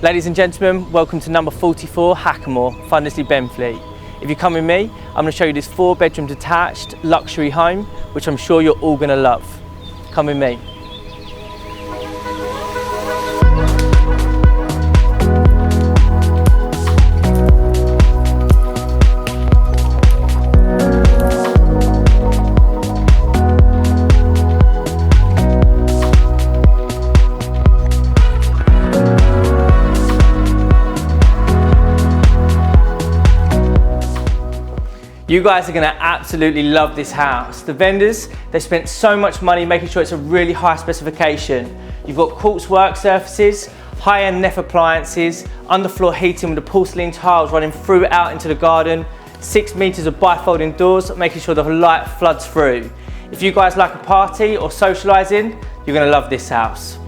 Ladies and gentlemen, welcome to number 44 Hackamore, Fundersley Benfleet. If you come with me, I'm going to show you this 4-bedroom detached luxury home, which I'm sure you're all going to love. Come with me. You guys are going to absolutely love this house. The vendors, they spent so much money making sure it's a really high specification. You've got quartz work surfaces, high-end Neff appliances, underfloor heating with the porcelain tiles running through out into the garden, 6 meters of bifolding doors, making sure the light floods through. If you guys like a party or socializing, you're going to love this house.